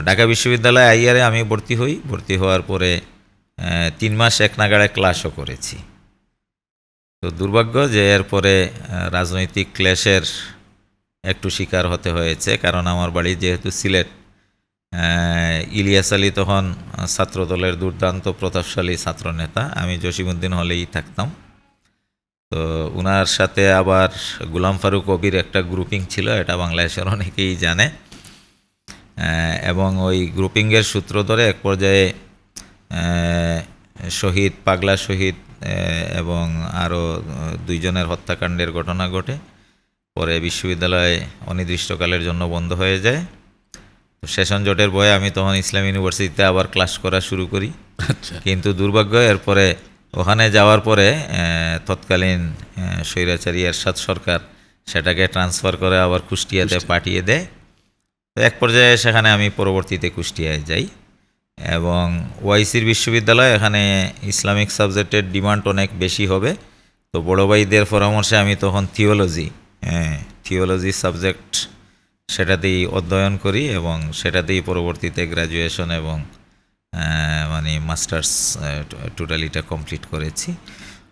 ঢাকা বিশ্ববিদ্যালয়ে আইয়ারে আমি ভর্তি হই। ভর্তি হওয়ার পরে 3 মাস এক নাগাড়ে ক্লাসও করেছি। তো দুর্ভাগ্য যে এরপরে রাজনৈতিক ক্লেশের একটু শিকার হতে হয়েছে, কারণ আমার বাড়ি যেহেতু সিলেট, ইলিয়াস আলী তখন ছাত্রদলের দুর্দান্ত প্রতাপশালী ছাত্রনেতা, আমি জসিমউদ্দিন হলেই থাকতাম। তো উনার সাথে আবার গোলাম ফারুক কবির একটা গ্রুপিং ছিল, এটা বাংলাদেশের অনেকেই জানে। এবং ওই গ্রুপিংয়ের সূত্র ধরে এক পর্যায়ে শহীদ, পাগলা শহীদ এবং আরও 2 জনের হত্যাকাণ্ডের ঘটনা ঘটে। পরে বিশ্ববিদ্যালয় অনির্দিষ্টকালের জন্য বন্ধ হয়ে যায়। তো সেশন জটের ভয়ে আমি তখন ইসলাম ইউনিভার্সিটিতে আবার ক্লাস করা শুরু করি। কিন্তু দুর্ভাগ্য এরপরে ওখানে যাওয়ার পরে তৎকালীন স্বৈরাচারী এরশাদ সরকার সেটাকে ট্রান্সফার করে আবার কুষ্টিয়াতে পাঠিয়ে দেয়। তো এক পর্যায়ে সেখানে আমি পরবর্তীতে কুষ্টিয়ায় যাই এবং ওআইসির বিশ্ববিদ্যালয়, এখানে ইসলামিক সাবজেক্টের ডিমান্ড অনেক বেশি হবে। তো বড় ভাইদের পরামর্শে আমি তখন থিওলজি সাবজেক্ট সেটাতেই অধ্যয়ন করি এবং সেটাতেই পরবর্তীতে গ্র্যাজুয়েশন এবং মানে মাস্টার্স টোটালিটা কমপ্লিট করেছি।